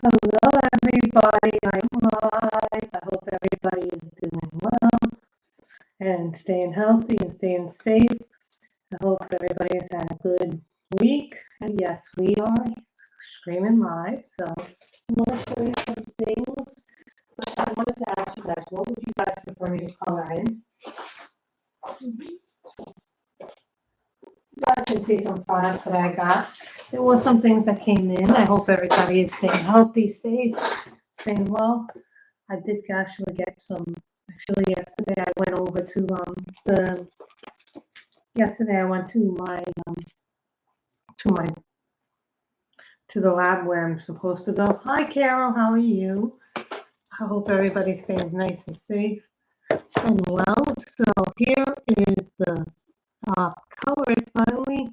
Hello, everybody. I'm live. I hope everybody is doing well and staying healthy and staying safe. I hope everybody has had a good week. And yes, we are streaming live. So I want to show you some things. But I wanted to ask you guys, what would you guys prefer me to color in? You guys can see some products that I got. There were some things that came in. I hope everybody is staying healthy, safe, staying well. I did actually get some. Actually, yesterday I went over to Yesterday I went to the lab where I'm supposed to go. Hi, Carol. How are you? I hope everybody stays nice and safe and well. So here is the Kalour finally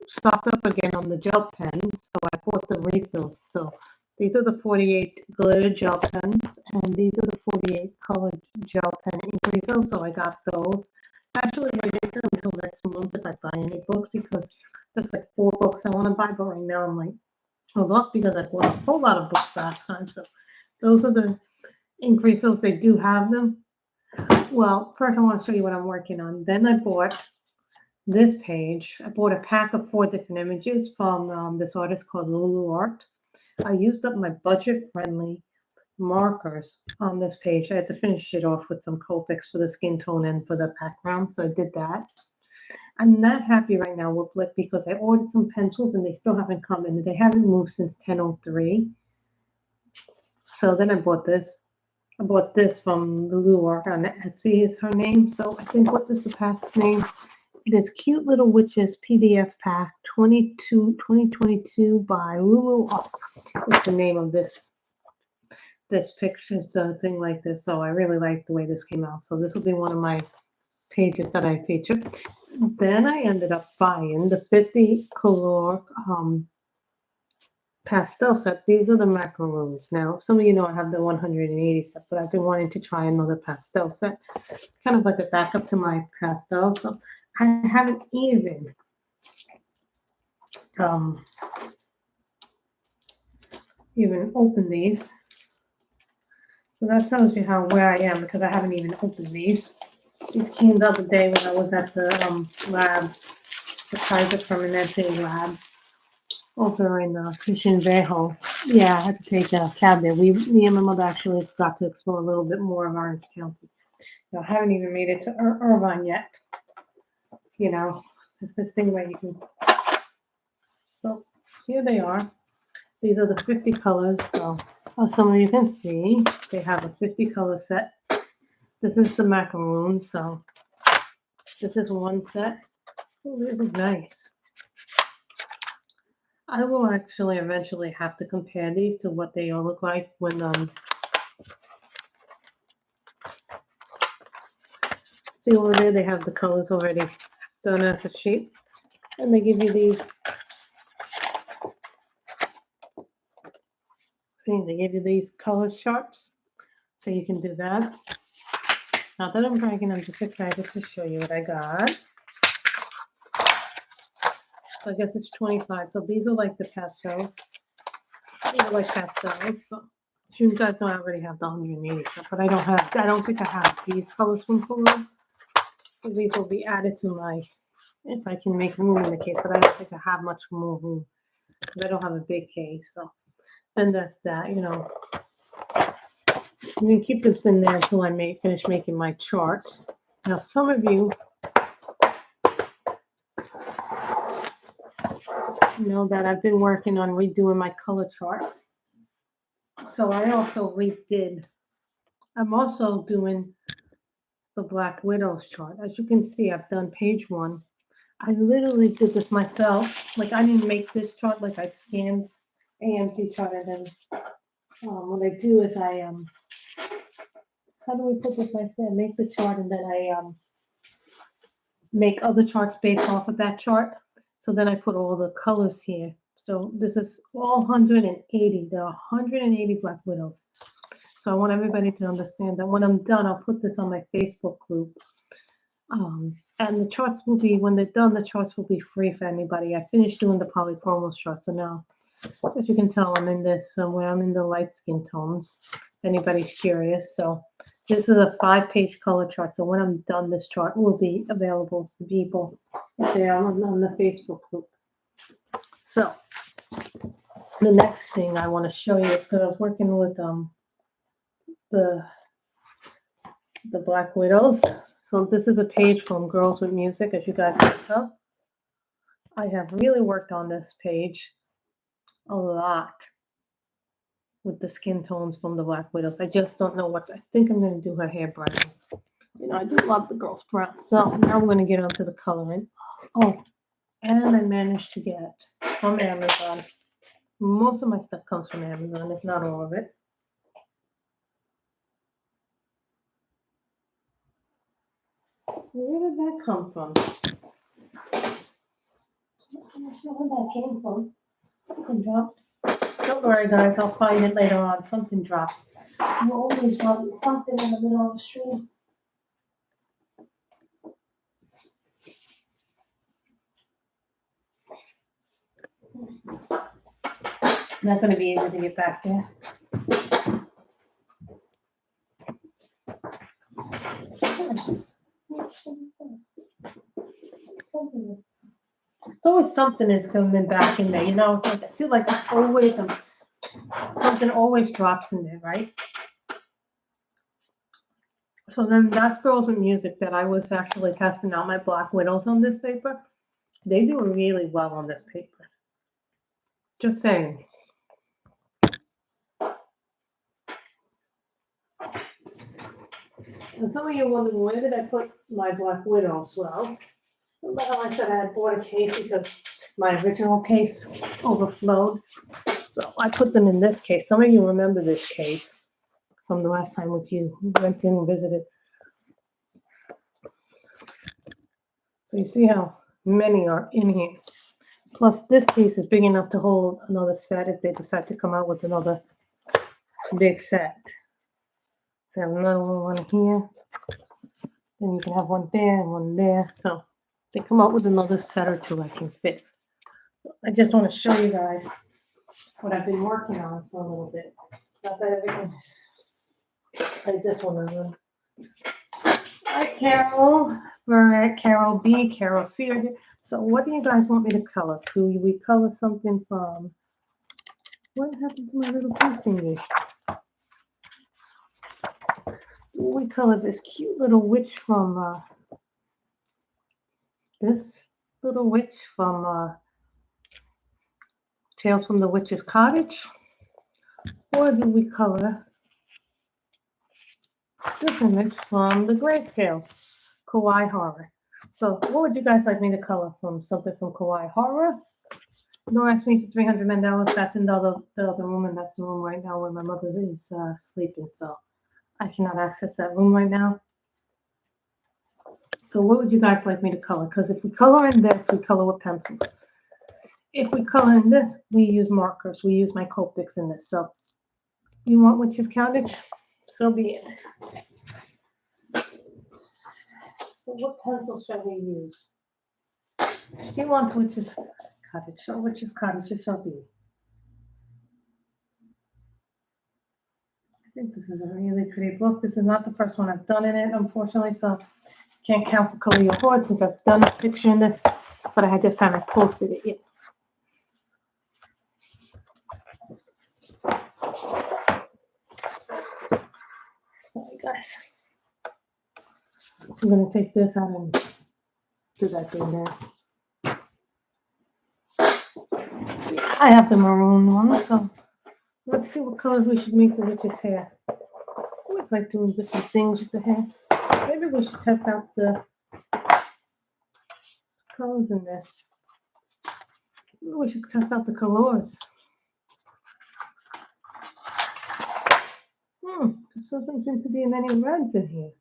stocked up again on the gel pens, so I bought the refills. So these are the 48 glitter gel pens, and these are the 48 color gel pen ink refills. So I got those. Actually, I waited until next month if I buy any books, because there's like 4 books I want to buy, but right now I'm like, hold up, because I bought a whole lot of books last time. So those are the ink refills. They do have them. Well, first I want to show you what I'm working on. Then I bought this page. I bought a pack of 4 different images from this artist called Lulu Art. I used up my budget-friendly markers on this page. I had to finish it off with some Copics for the skin tone and for the background, so I did that. I'm not happy right now with Blip because I ordered some pencils and they still haven't come in. They haven't moved since 10:03. So then I bought this. I bought this from Lulu Art on Etsy is her name. So I think, what is the pack's name? It is Cute Little Witches PDF Pack 2022 by Lulu Art. It's the name of this picture, the thing like this. So I really like the way this came out. So this will be one of my pages that I featured. Then I ended up buying the 50 Kalour pastel set. These are the Macrooms. Now, some of you know I have the 180 set, but I've been wanting to try another pastel set. Kind of like a backup to my pastel. So I haven't even opened these. So that tells you where I am, because I haven't even opened these. These came the other day when I was at the lab, the Kaiser Permanente lab over in Mission Viejo. Yeah, I had to take a cab there. Me and my mother actually got to explore a little bit more of Orange County. I haven't even made it to Irvine yet. You know, it's this thing where you can. So here they are. These are the 50 colors. So as some of you can see, they have a 50 color set. This is the Macroom. So this is one set. Oh, this is nice. I will actually eventually have to compare these to what they all look like when see over there, they have the colors already done as a sheet, and they give you these. See, they give you these color charts, so you can do that. Not that I'm bragging, I'm just excited to show you what I got. So I guess it's 25. So these are like the pastels. These are like pastels. So you guys know I already have the 180 stuff, but I don't think I have these colors from Kalour. So these will be added to my, if I can make room in the case, but I don't think I have much more room because I don't have a big case. So then that's that, you know. I'm going to keep this in there until I finish making my charts. Now, some of you know that I've been working on redoing my color charts. So I also redid, I'm also doing the Black Widow's chart. As you can see, I've done page 1. I literally did this myself. Like, I didn't make this chart. Like, I scanned AMT chart, and then what I do is I how do we put this? I said make the chart, and then I make other charts based off of that chart. So then I put all the colors here. So this is all 180. There are 180 Black Widows. So I want everybody to understand that when I'm done, I'll put this on my Facebook group. And the charts will be, when they're done, the charts will be free for anybody. I finished doing the polychromos chart, so now As you can tell, I'm in this somewhere. I'm in the light skin tones, if anybody's curious. So this is a 5-page color chart. So when I'm done, this chart will be available for people if they are on the Facebook group. So the next thing I want to show you, because I was working with the Black Widows. So this is a page from Girls with Music, as you guys can tell. I have really worked on this page a lot with the skin tones from the Black Widows. I just don't know what. I think I'm going to do her hair brown. You know, I do love the girls brown. So now we're going to get onto the coloring. Oh, and I managed to get from Amazon. Most of my stuff comes from Amazon, if not all of it. Where did that come from? I'm not sure where that came from. Something dropped. Don't worry, guys. I'll find it later on. Something dropped. You always drop something in the middle of the stream. Not going to be able to get back there. It's always something is coming back in there. You know, it's like, I feel like always something always drops in there, right? So then that's Girls with Music that I was actually testing out my Black Widows on this paper. They do really well on this paper. Just saying. And some of you are wondering, where did I put my Black Widows? Well, remember how I said I had bought a case because my original case overflowed? So I put them in this case. Some of you remember this case from the last time with you. We went in and visited. So you see how many are in here. Plus, this case is big enough to hold another set if they decide to come out with another big set. So I have another one here. Then you can have one there and one there. So they come out with another set or two I can fit. I just want to show you guys what I've been working on for a little bit. Not that everything is. I just want to run. Hi, Carol. We're at Carol B, Carol C. So what do you guys want me to color? Do we color something from... What happened to my little pink thingy? Do we color this cute little witch from... this little witch from... Tales from the Witch's Cottage? Or do we color this image from the Grayscale, Kawaii Horror? So what would you guys like me to color from? Something from Kawaii Horror? No, ask me for $300 Mandalas. That's in the other room, and that's the room right now where my mother is sleeping. So I cannot access that room right now. So what would you guys like me to color? Because if we color in this, we color with pencils. If we color in this, we use markers. We use my Copics in this. So you want Witch's Cottage? So be it. So what pencils shall we use? She wants Witch's Cottage. So Witch's Cottage it shall be. I think this is a really pretty book. This is not the first one I've done in it, unfortunately, so can't count for Color Your Hoard since I've done a picture in this, but I just haven't posted it yet. Sorry, guys. I'm going to take this out and do that thing there. I have the maroon one, so let's see what colors we should make the witch's hair. I always like doing different things with the hair. Maybe we should test out the colors in there. Maybe we should test out the Kalours. There doesn't seem to be many reds in here.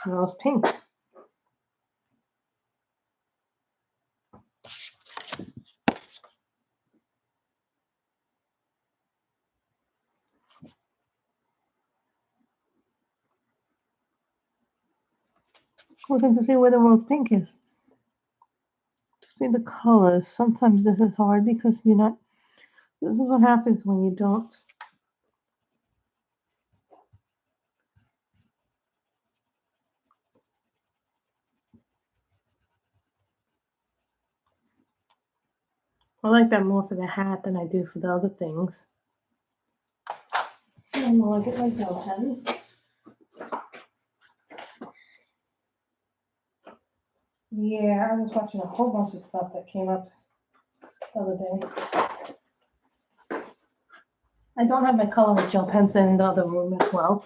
Smells pink. Looking to see where the rose pink is. To see the colors. Sometimes this is hard because you're not. This is what happens when you don't. I like that more for the hat than I do for the other things. I'm gonna look at my gel pens. Yeah, I was watching a whole bunch of stuff that came up the other day. I don't have my Kalour gel pens in the other room as well.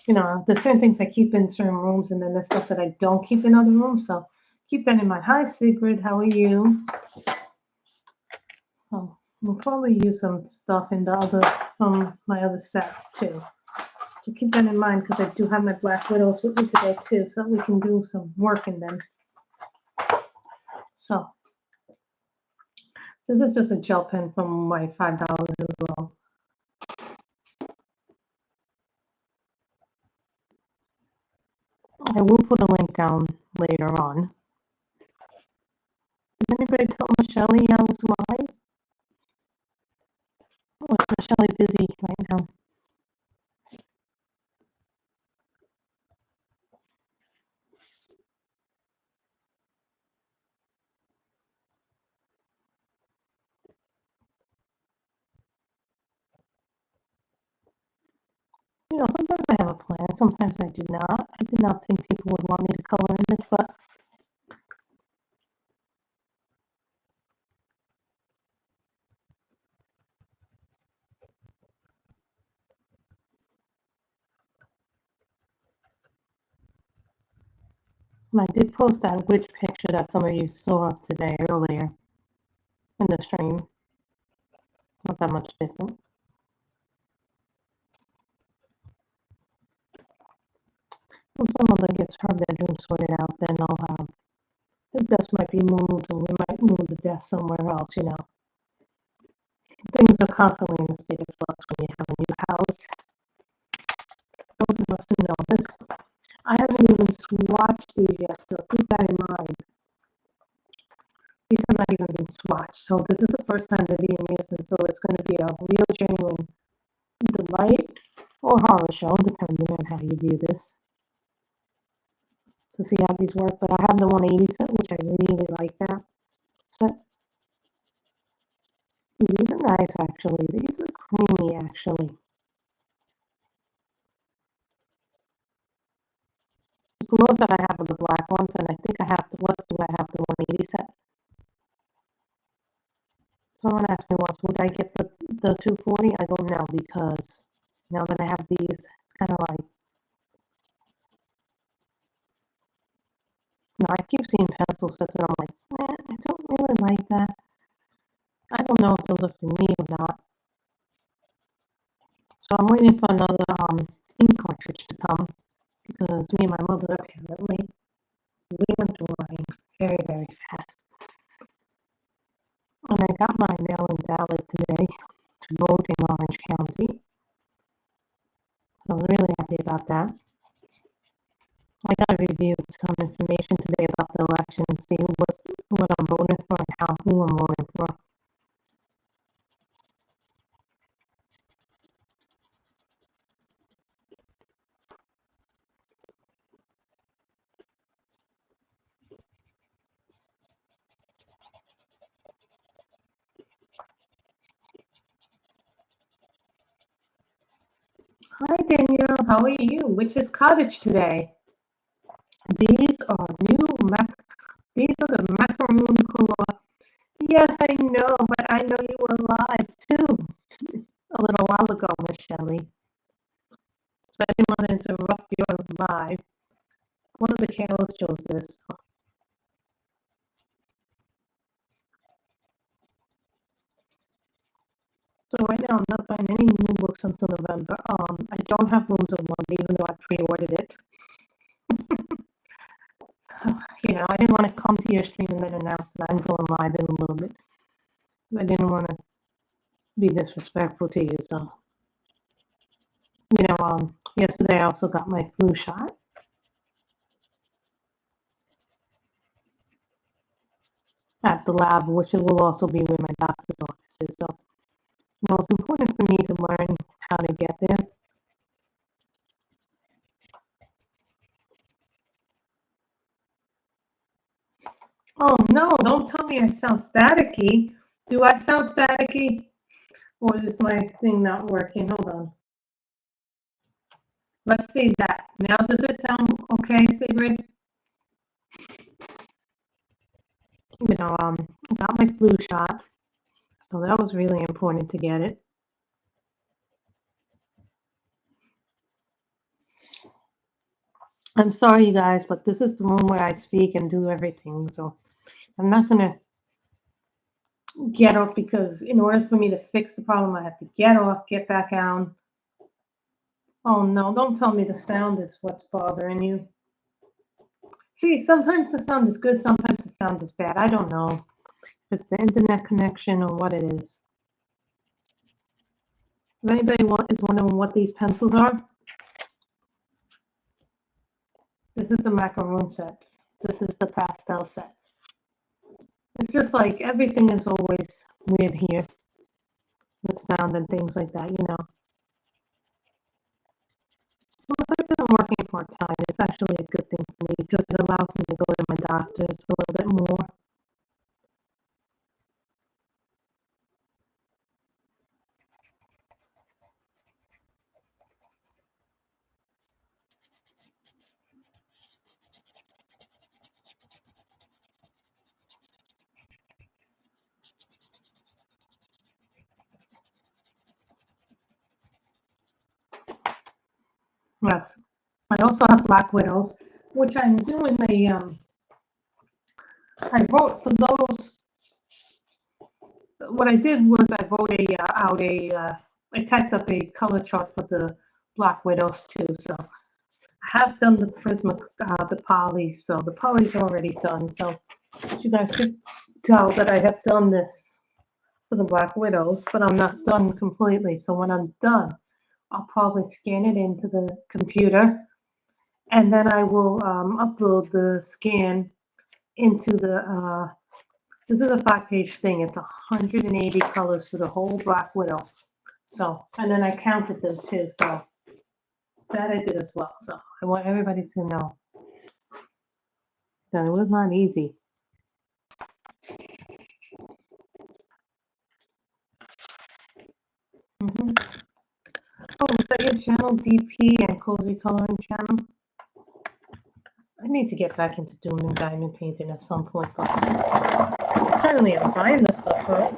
You know, there's certain things I keep in certain rooms, and then there's stuff that I don't keep in other rooms. So keep that in mind. Hi, Sigrid. How are you? So we'll probably use some stuff in the other my other sets too. So keep that in mind because I do have my Black Widows with me today too, so we can do some work in them. So this is just a gel pen from my $5 as well. I will put a link down later on. Did anybody tell Michelle I was live? Or is Michelle busy right now? You know, sometimes I have a plan, sometimes I do not. I did not think people would want me to color in this, but I did post that witch picture that some of you saw today earlier in the stream. Not that much different. Once my mother gets her bedroom sorted out, then I'll have the desk might be moved, or we might move the desk somewhere else, you know. Things are constantly in a state of flux when you have a new house. Those of us who know this, I haven't even swatched these yet, so keep that in mind. These have not even been swatched, so this is the first time they're being used, and so it's going to be a real genuine delight or horror show, depending on how you view this, to see how these work. But I have the 180 set, which I really like that set. These are nice, actually. These are creamy, actually. The glows that I have are the black ones, and I think I have to, what do I have, the 180 set? Someone asked me once, would I get the 240? I don't know, because now that I have these, it's kind of like, you know, I keep seeing pencil sets, and I'm like, I don't really like that. I don't know if those are for me or not. So I'm waiting for another ink cartridge to come, because me and my mother, apparently, we went through our ink very, very fast. And I got my mail-in ballot today to vote in Orange County. So I'm really happy about that. I got to review some information today about the election and see what I'm voting for and who I'm voting for. Hi Danielle, how are you? Which is Cottage today? These are these are the Macroom Kalour. Yes, I know, but I know you were live too a little while ago, Miss Shelley. So I didn't want to interrupt your live. One of the carols chose this. So right now I'm not buying any new books until November. I don't have Rooms of Wonder, even though I pre-ordered it. So, you know, I didn't want to come to your stream and then announce that I'm going live in a little bit. I didn't want to be disrespectful to you, so. You know, yesterday I also got my flu shot. at the lab, which it will also be where my doctor's office is. So you know, it's important for me to learn how to get there. Oh no, don't tell me I sound staticky. Do I sound staticky? Or is my thing not working? Hold on. Let's see that. Now does it sound okay, Sigrid? You know, got my flu shot. So that was really important to get it. I'm sorry, you guys, but this is the room where I speak and do everything. So I'm not going to get off because in order for me to fix the problem, I have to get off, get back on. Oh, no, don't tell me the sound is what's bothering you. See, sometimes the sound is good, sometimes the sound is bad. I don't know if it's the internet connection or what it is. If anybody is wondering what these pencils are, this is the Macroom sets. This is the Pastel set. It's just like everything is always weird here with sound and things like that, you know. Well, the fact that I'm working part-time is actually a good thing for me because it allows me to go to my doctors a little bit more. Yes. I also have Black Widows, which I'm doing I wrote for those. What I did was I wrote I typed up a color chart for the Black Widows too. So I have done the Prisma, the poly. So the poly's already done. So you guys could tell that I have done this for the Black Widows, but I'm not done completely. So when I'm done, I'll probably scan it into the computer, and then I will upload the scan into the, this is a 5-page thing. It's 180 colors for the whole Black Widow. So, and then I counted them too. So that I did as well. So I want everybody to know that it was not easy. Oh, is that your channel, DP and Cozy Coloring channel? I need to get back into doing diamond painting at some point, but certainly I'm buying the stuff, right?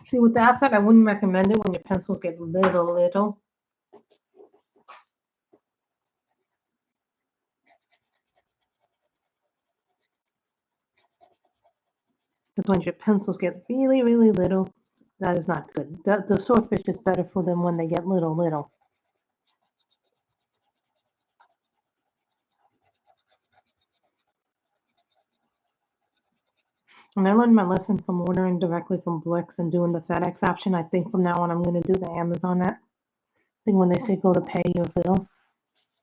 See, with that effect, I wouldn't recommend it when your pencils get little. Because when your pencils get really little, that is not good. The swordfish is better for them when they get little. And I learned my lesson from ordering directly from Blix and doing the FedEx option. I think from now on I'm going to do the Amazon app. I think when they say go to pay your bill,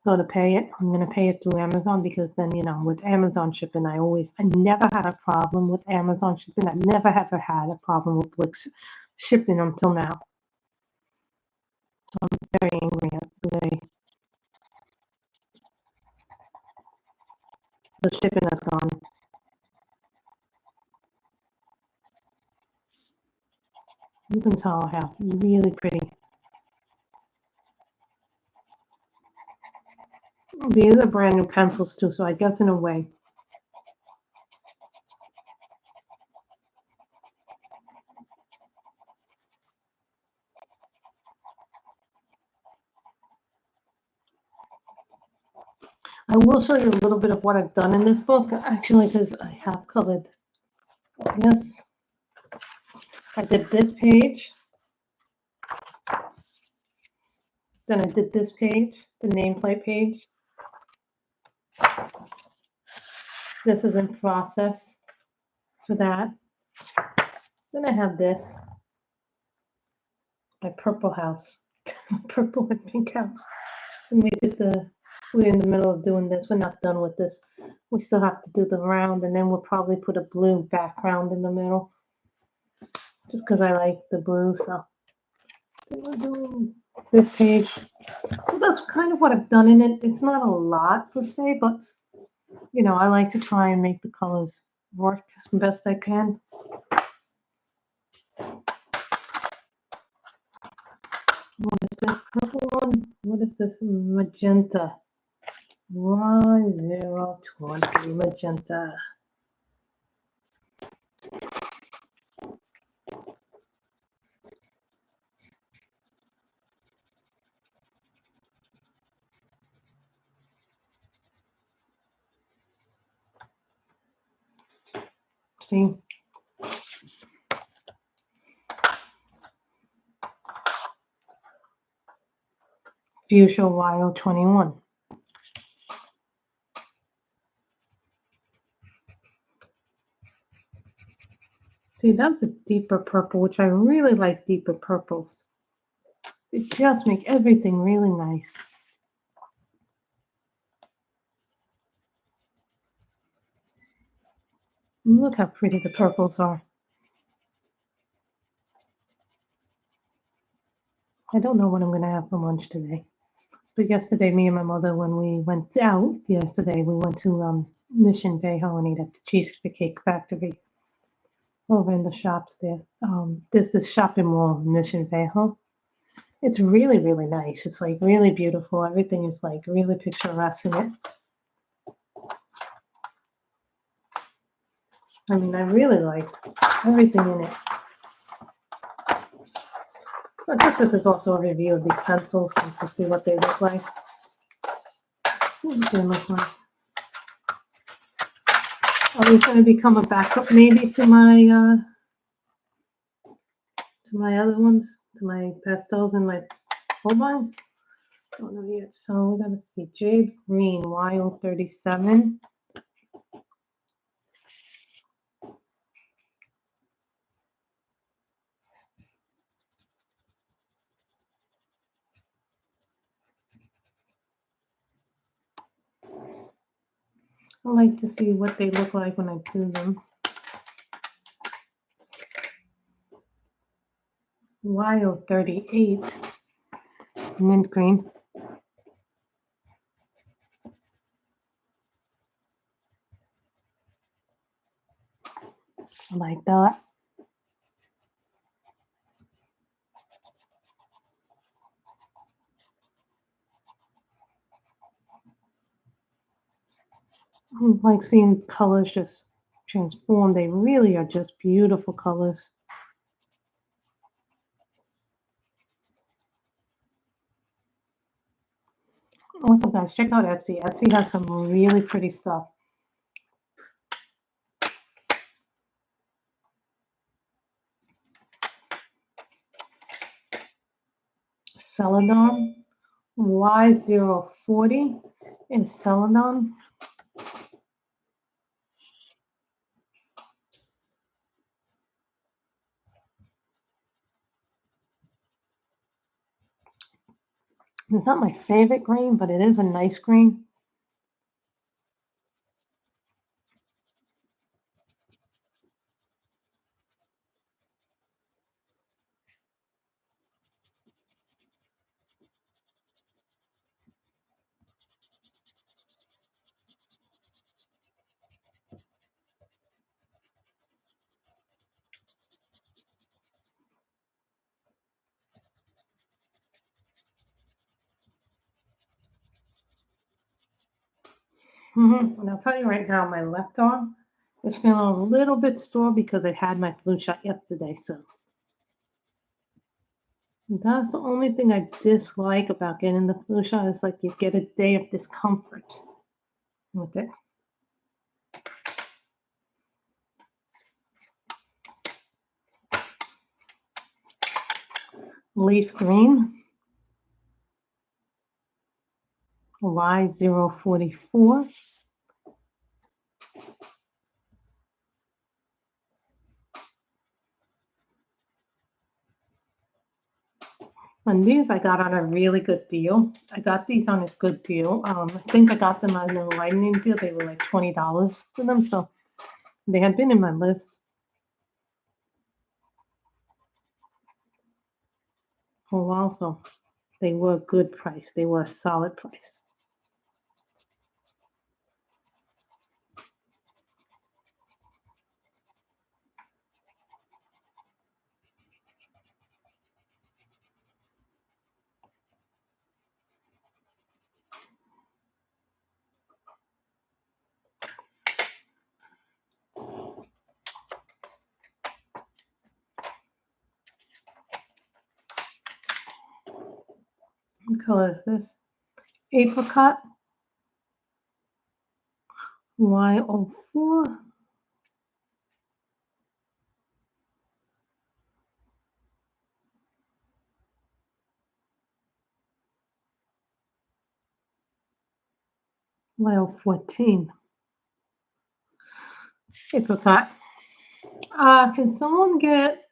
go to pay it, I'm going to pay it through Amazon because then, you know, with Amazon shipping, I never had a problem with Amazon shipping. I've never ever had a problem with Blix shipping until now. So I'm very angry at the way the shipping has gone. You can tell I have really pretty. These are brand new pencils too, so I guess in a way. I will show you a little bit of what I've done in this book, actually, because I have colored this. I did this page. Then I did this page, the nameplate page. This is in process for that. Then I have this, my purple house. purple and pink house. And we're in the middle of doing this. We're not done with this. We still have to do the round, and then we'll probably put a blue background in the middle. Just because I like the blue, so we're doing this page. Well, that's kind of what I've done in it. It's not a lot per se, but you know, I like to try and make the colors work as best I can. What is this purple one? What is this? Magenta. Y020 magenta. See? Fuchsia Y021. See, that's a deeper purple, which I really like deeper purples. It just make everything really nice. Look how pretty the purples are. I don't know what I'm going to have for lunch today. But yesterday, me and my mother, when we went out yesterday, we went to Mission Viejo and ate at the Cheesecake Factory over in the shops there. There's this shopping mall in Mission Viejo. It's really, really nice. It's like really beautiful. Everything is like really picturesque in it. I mean, I really like everything in it. So I guess this is also a review of these pencils to see what they look like. What do they look like? Are these going to become a backup maybe to my other ones, to my pastels and my Holbeins? I don't know yet. So we're going to see Jade Green Y037. I like to see what they look like when I do them. Y038 mint green. I like that. I like seeing colors just transform. They really are just beautiful colors. Also, guys, check out Etsy. Etsy has some really pretty stuff. Celadon Y040 is Celadon. It's not my favorite green, but it is a nice green. And I'll tell you right now, my left arm is feeling a little bit sore because I had my flu shot yesterday. So that's the only thing I dislike about getting the flu shot. Is like you get a day of discomfort with it. Leaf green Y044. And these I got on a really good deal. I got these on a good deal. I think I got them on a lightning deal. They were like $20 for them, so they had been in my list for a while, so they were a good price. They were a solid price. What color is this? Apricot Y04. Y014. Apricot. Can someone get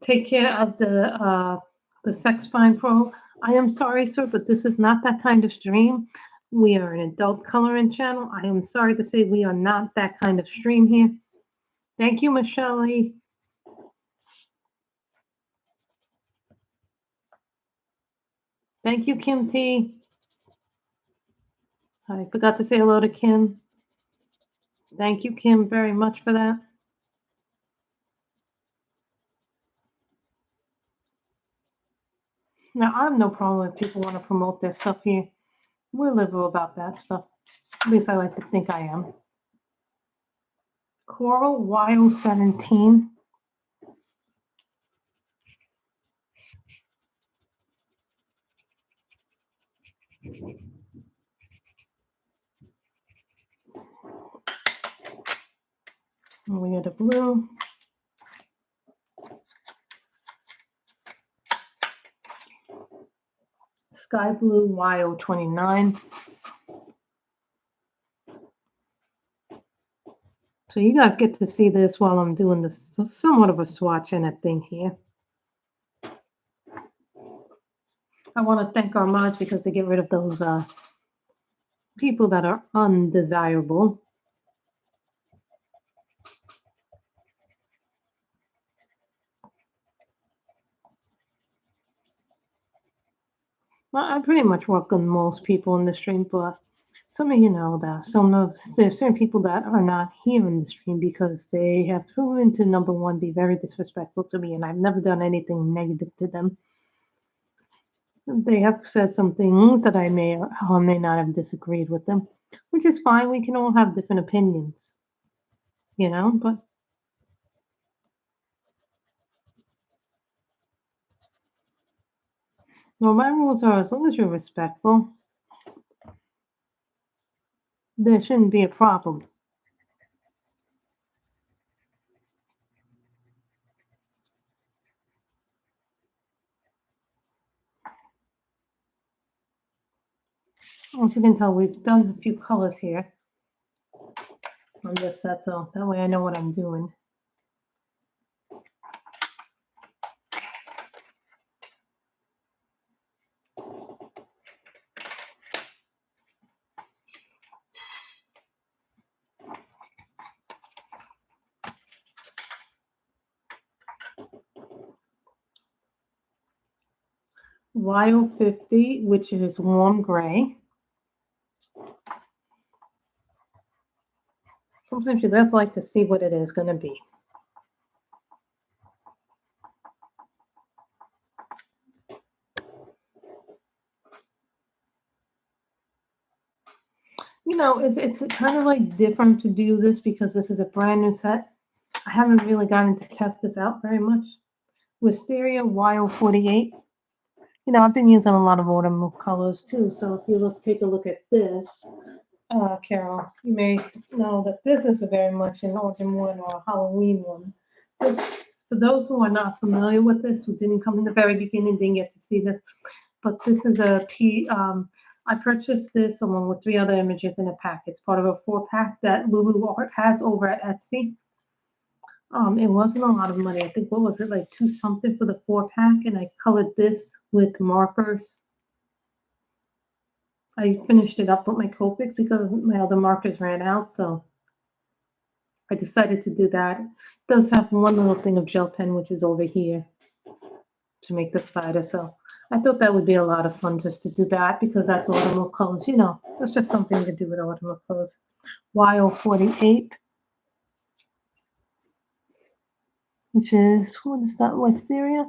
take care of the Sex Fine Pro? I am sorry, sir, but this is not that kind of stream. We are an adult coloring channel. I am sorry to say we are not that kind of stream here. Thank you, Michelle. Thank you, Kim T. I forgot to say hello to Kim. Thank you, Kim, very much for that. Now, I have no problem if people want to promote their stuff here. We're liberal about that stuff. At least I like to think I am. Coral Y017. And we get a blue. Sky blue Y029. So you guys get to see this while I'm doing this somewhat of a swatch and a thing here. I want to thank our mods because they get rid of those people that are undesirable. Well, I pretty much welcome most people in the stream, but some of you know that there's certain people that are not here in the stream because they have proven to, number one, be very disrespectful to me, and I've never done anything negative to them. They have said some things that I may or may not have disagreed with them, which is fine. We can all have different opinions, you know, but well, my rules are as long as you're respectful, there shouldn't be a problem. As you can tell, we've done a few colors here on this set, so that way I know what I'm doing. Y050, which is warm gray. Sometimes you just like to see what it is going to be. You know, it's kind of like different to do this because this is a brand new set. I haven't really gotten to test this out very much. Wisteria Y048. You know, I've been using a lot of autumn colors too. So if you take a look at this, Carol, you may know that this is very much an autumn one or a Halloween one. For those who are not familiar with this, who didn't come in the very beginning, didn't get to see this, but this is I purchased this along with 3 other images in a pack. It's part of a 4-pack that Lulu Art has over at Etsy. It wasn't a lot of money. I think, what was it, like 2 something for the 4-pack, and I colored this with markers. I finished it up with my Copics because my other markers ran out, so I decided to do that. It does have one little thing of gel pen, which is over here, to make the spider. So I thought that would be a lot of fun just to do that because that's autumnal colors. You know, it's just something to do with autumnal colors. YO48, which is, what is that, Wisteria?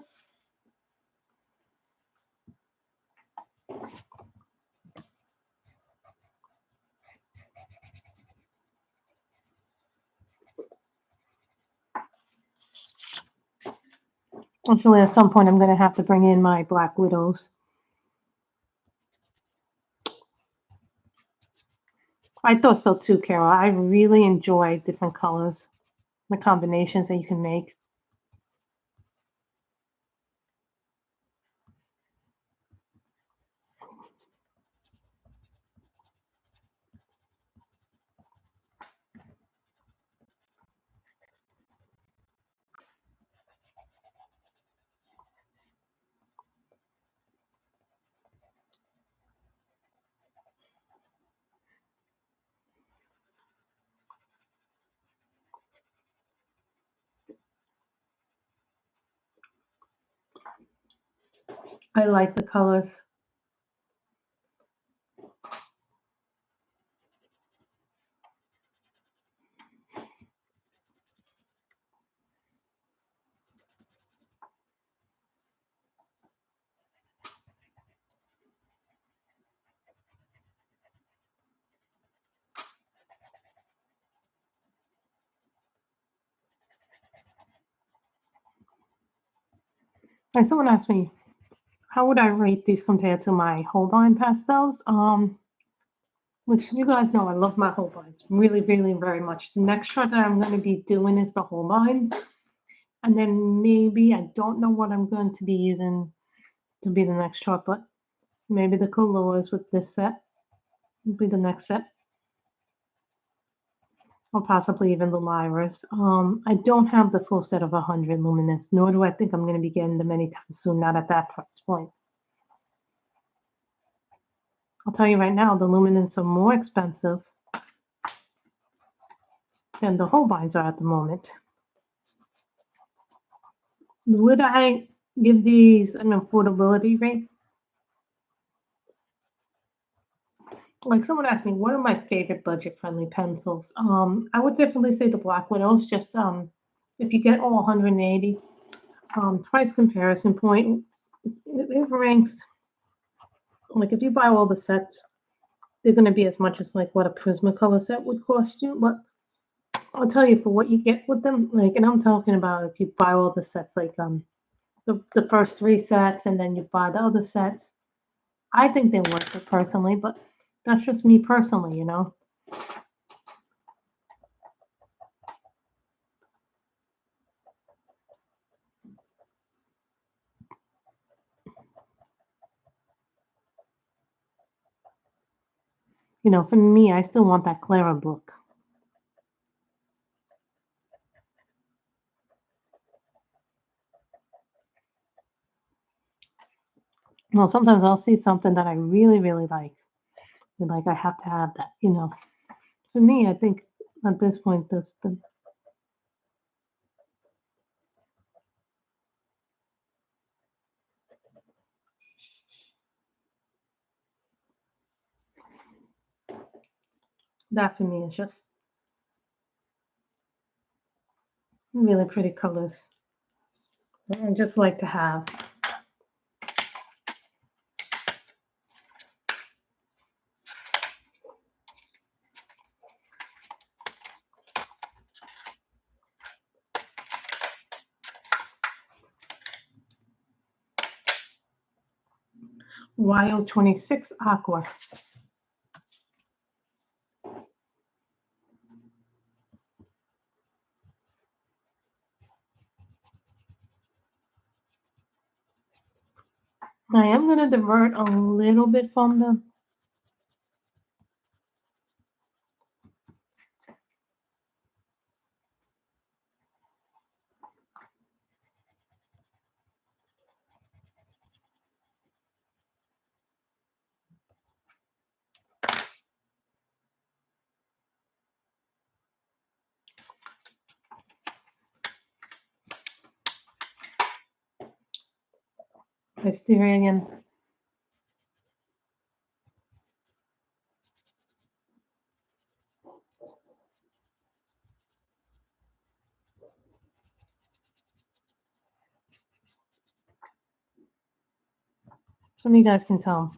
Actually, at some point, I'm going to have to bring in my Black Widows. I thought so too, Carol. I really enjoy different colors, the combinations that you can make. I like the colors. And someone asked me, how would I rate these compared to my Holbein pastels? Which you guys know I love my Holbeins really, really very much. The next shot that I'm going to be doing is the Holbeins. And then maybe, I don't know what I'm going to be using to be the next shot, but maybe the Kalours with this set will be the next set. Or possibly even the Lyras. I don't have the full set of 100 luminance, nor do I think I'm going to be getting them anytime soon, not at that price point. I'll tell you right now, the luminance are more expensive than the Holbeins are at the moment. Would I give these an affordability rate? Like someone asked me, what are my favorite budget-friendly pencils? I would definitely say the Black Widows. Just if you get all 180, price comparison point, it ranks like if you buy all the sets, they're going to be as much as like what a Prismacolor set would cost you. But I'll tell you, for what you get with them, like, and I'm talking about if you buy all the sets, like the first 3 sets, and then you buy the other sets. I think they're worth it personally, but that's just me personally, you know. You know, for me, I still want that Clara book. Well, sometimes I'll see something that I really, really like. And like, I have to have that, you know. For me, I think at this point, that for me is just really pretty colors. I just like to have. YO26 Aqua. I am going to divert a little bit from the I steering in. Some of you guys can tell.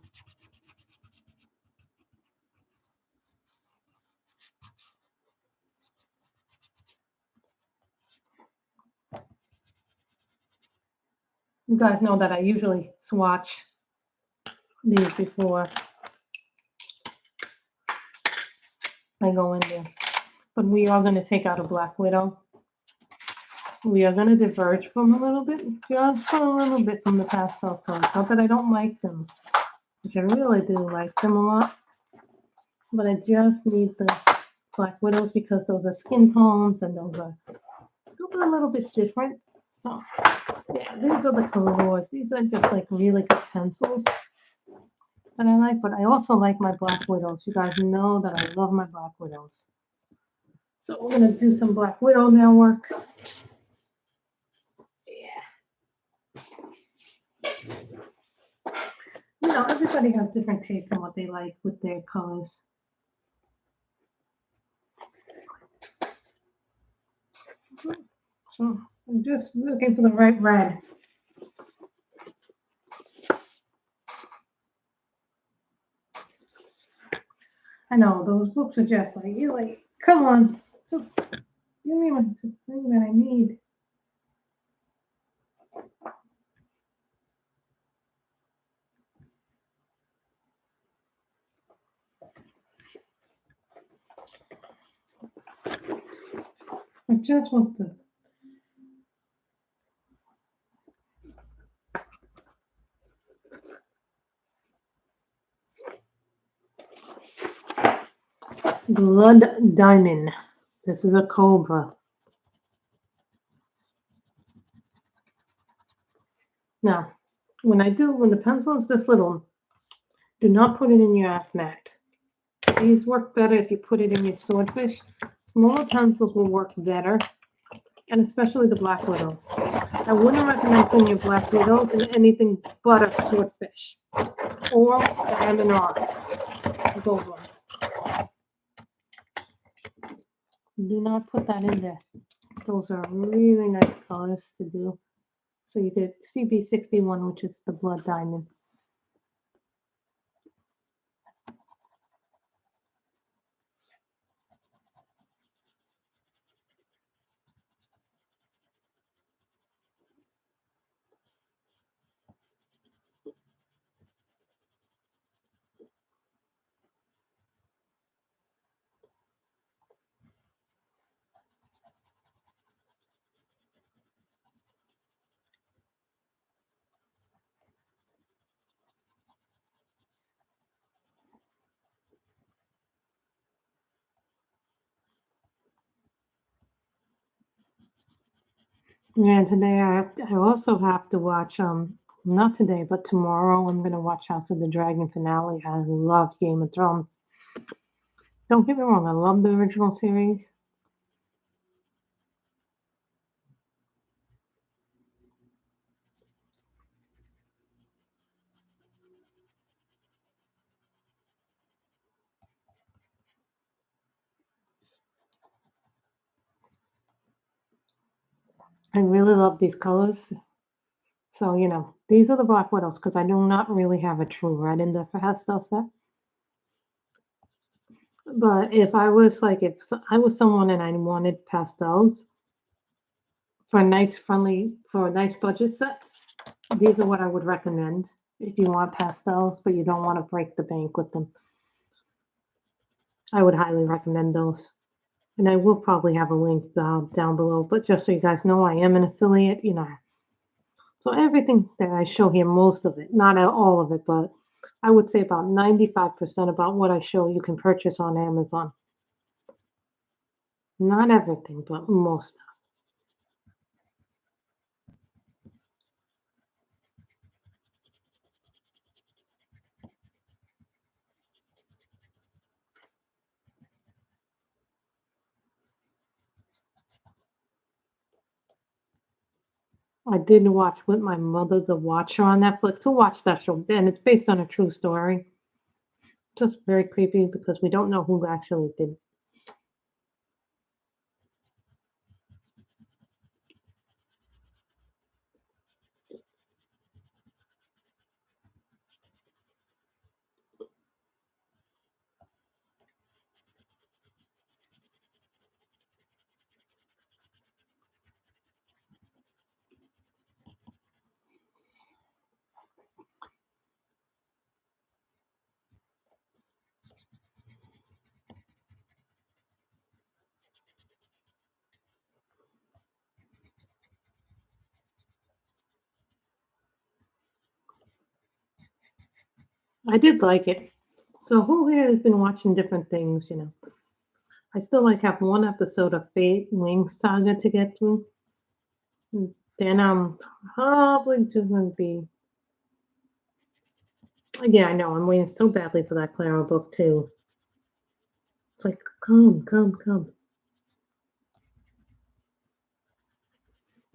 You guys know that I usually swatch these before I go in there. But we are going to take out a Black Widow. We are going to diverge from a little bit, just a little bit from the pastel colors. Not that I don't like them, which I really do like them a lot. But I just need the Black Widows because those are skin tones and those are a little bit different. So, yeah, these are the Kalours. These are just like really good pencils that I like. But I also like my Black Widows. You guys know that I love my Black Widows. So we're going to do some Black Widow nail work. You know, everybody has different taste in what they like with their colors. So I'm just looking for the right red. I know those books are just like, you're like, come on, just give me the thing that I need. I just want the Blood Diamond. This is a Cobra. Now, when the pencil is this little, do not put it in your matte. These work better if you put it in your Swordfish. Smaller pencils will work better, and especially the Black Widows. I wouldn't recommend putting your Black Widows in anything but a Swordfish or the M&R, gold ones. Do not put that in there. Those are really nice colors to do. So you get CB61, which is the Blood Diamond. And today I also have to watch not today but tomorrow I'm gonna watch House of the Dragon finale. I love Game of Thrones. Don't get me wrong, I love the original series. I really love these colors. So, you know, these are the Black Widows because I do not really have a true red in the pastel set. But if I was someone and I wanted pastels for a nice budget set, these are what I would recommend if you want pastels, but you don't want to break the bank with them. I would highly recommend those. And I will probably have a link down below, but just so you guys know, I am an affiliate, you know. So everything that I show here, most of it, not all of it, but I would say about 95% about what I show you can purchase on Amazon. Not everything, but most. I did watch with my mother The Watcher on Netflix. To watch that show, and it's based on a true story. Just very creepy because we don't know who actually did. I did like it. So who here has been watching different things, you know? I still like have one episode of Fate Wing Saga to get through. Then I'm probably just gonna be. Yeah, I know. I'm waiting so badly for that Clara book too. It's like, come, come, come.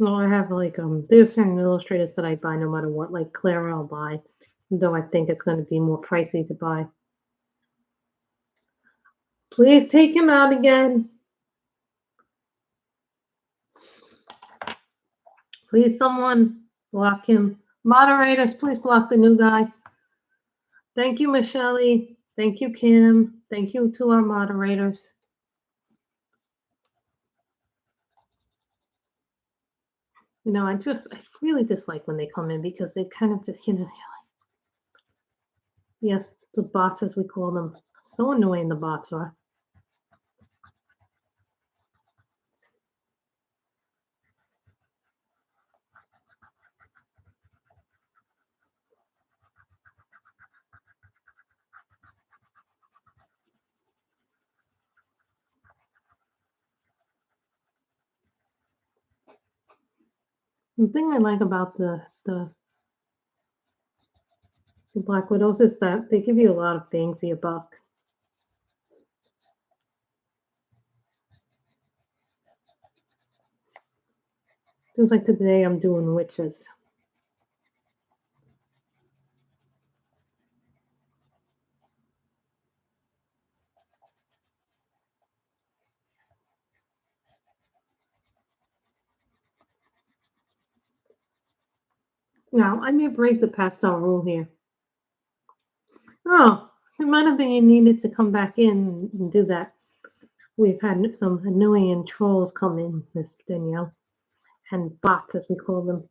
No, I have like there's certain illustrators that I buy no matter what. Like Clara, I'll buy, though I think it's going to be more pricey to buy. Please take him out again. Please, someone block him. Moderators, please block the new guy. Thank you, Michelle. Thank you, Kim. Thank you to our moderators. You know, I really dislike when they come in because they kind of just, you know, yes, the bots as we call them. So annoying the bots are. The thing I like about the Black Widows is that they give you a lot of bang for your buck. Seems like today I'm doing witches. Now, I may break the pastel rule here. Oh, it might have been you needed to come back in and do that. We've had some annoying trolls come in, Miss Danielle, and bots, as we call them.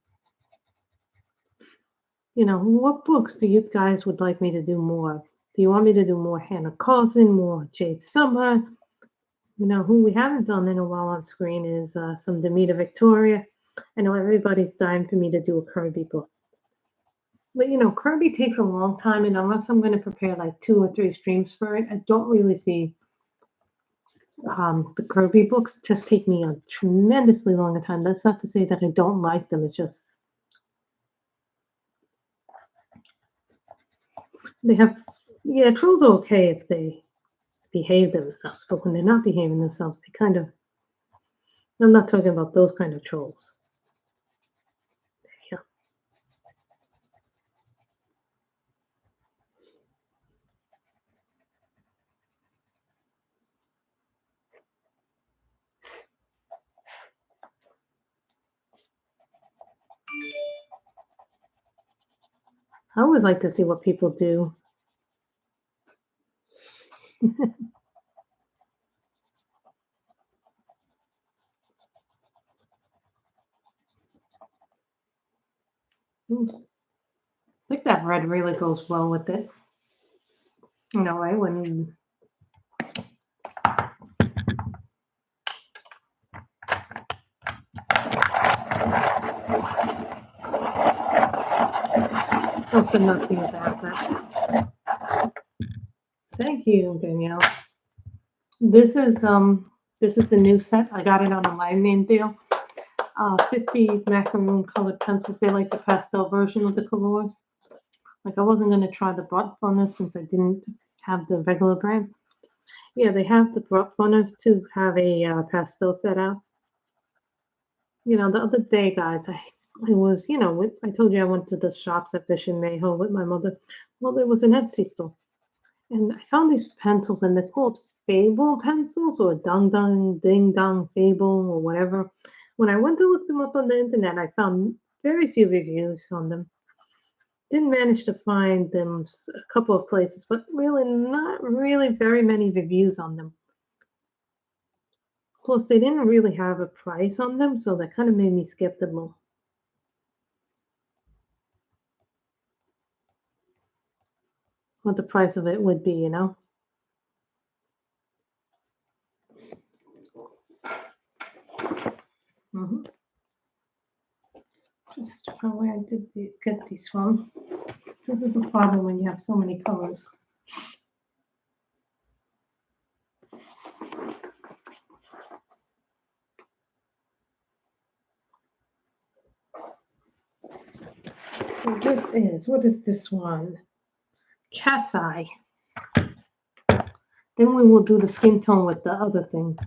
You know, what books do you guys would like me to do more of? Do you want me to do more Hannah Carlson, more Jade Summer? You know, who we haven't done in a while on screen is some Demeter Victoria. I know everybody's dying for me to do a Kirby book. But, you know, Kirby takes a long time, and unless I'm going to prepare like 2 or 3 streams for it, I don't really see the Kirby books just take me a tremendously long time. That's not to say that I don't like them. It's just they have, yeah, trolls are okay if they behave themselves, but when they're not behaving themselves, they kind of, I'm not talking about those kind of trolls. Yeah. I always like to see what people do. Oops. I think that red really goes well with it. You know, right? When you also nothing about that. Thank you, Danielle. This is the new set. I got it on a live name deal. 50 Macroom colored pencils. They like the pastel version of the Kalours. Like I wasn't gonna try the brought funners since I didn't have the regular brand. Yeah, they have the brought funners to have a pastel set out. You know, the other day, guys, it was, I told you I went to the shops at Fish and Mayhill with my mother. Well, there was an Etsy store, and I found these pencils, and they're called Fable pencils or Dung Dung, Ding Dong Fable or whatever. When I went to look them up on the internet, I found very few reviews on them. Didn't manage to find them a couple of places, but really not really very many reviews on them. Plus, they didn't really have a price on them, so that kind of made me skeptical what the price of it would be. Mm-hmm. Just from where I did get these from. This is the problem when you have so many colors. So what is this one? Cat's eye. Then we will do the skin tone with the other thing.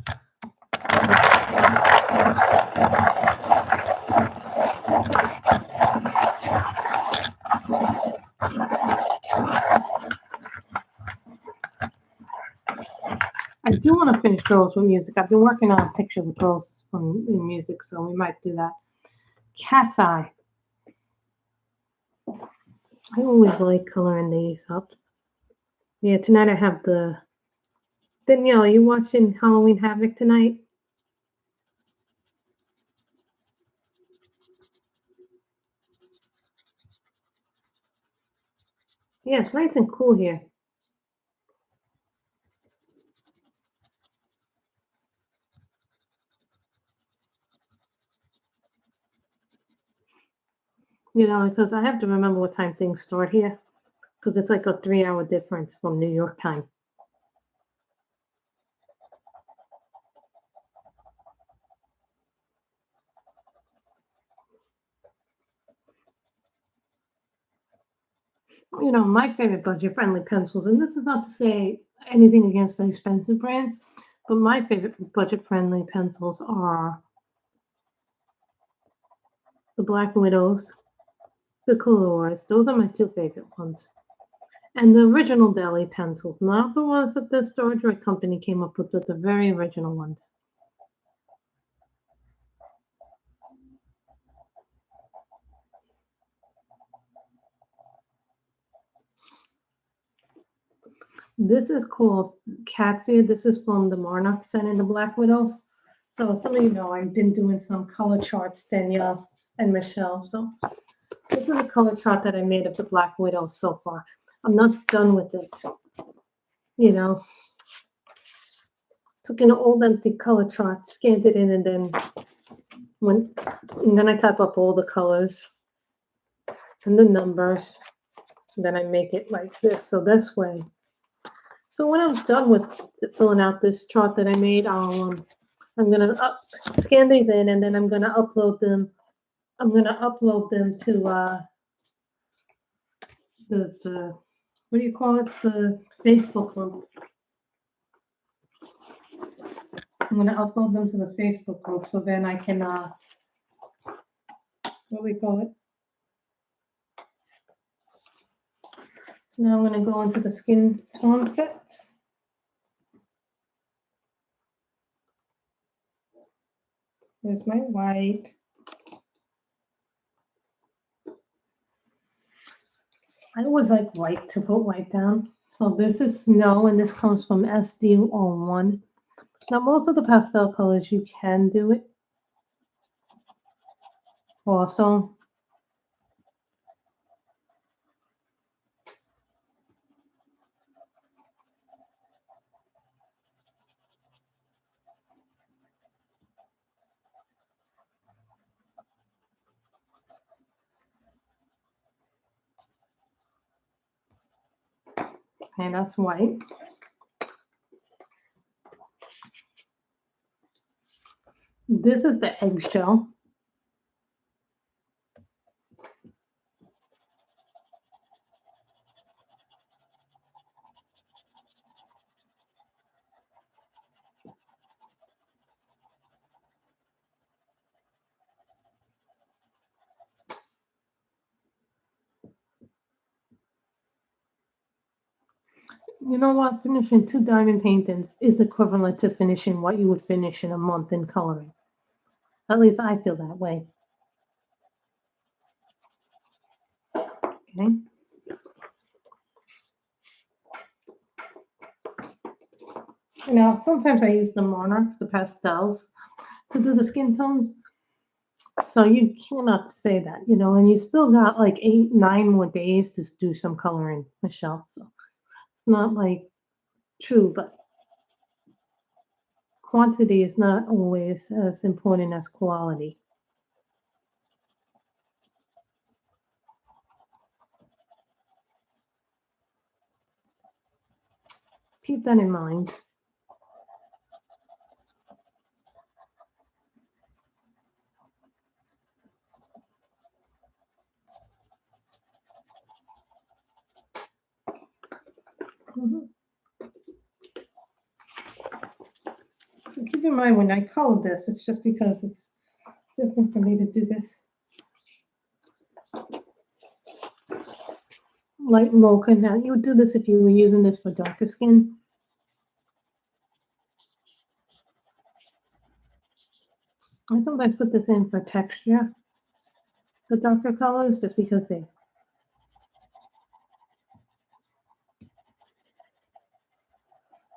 I do want to finish girls with music. I've been working on a picture with girls in music, so we might do that. Cat's eye. I always like coloring these up. Yeah, tonight I have the... Danielle, are you watching Halloween Havoc tonight? Yeah, it's nice and cool here. Because I have to remember what time things start here. Because it's like a 3-hour difference from New York time. My favorite budget-friendly pencils, and this is not to say anything against the expensive brands, but my favorite budget-friendly pencils are the Black Widows, the Kalours. Those are my two favorite ones. And the original Deli pencils, not the ones that the Storage Right Company came up with, but the very original ones. This is called Cat's Ear. This is from the Monarch set in the Black Widows. So some of you know I've been doing some color charts, Danielle and Michelle. So this is a color chart that I made of the Black Widow so far. I'm not done with it. Took an old empty color chart, scanned it in, and then I type up all the colors and the numbers. And then I make it like this. So this way. So when I'm done with filling out this chart that I made, I'm gonna scan these in, and then I'm gonna upload them. I'm gonna upload them to the what do you call it? The Facebook group. I'm gonna upload them to the Facebook group, so then I can what do we call it? So now I'm gonna go into the skin tone set. There's my white. I always like white to put white down. So this is Snow, and this comes from SD01. Now, most of the pastel colors, you can do it also. Okay, that's white. This is the eggshell. You know what? Finishing 2 diamond paintings is equivalent to finishing what you would finish in a month in coloring. At least I feel that way. Okay. You know, sometimes I use the monarchs, the pastels, to do the skin tones. So you cannot say that, you know, and you still got like 8, 9 more days to do some coloring, Michelle. So it's not like true, but quantity is not always as important as quality. Keep that in mind. Mhm. So keep in mind when I color this, it's just because it's different for me to do this. Light mocha. Now you would do this if you were using this for darker skin. I sometimes put this in for texture, the darker colors, just because they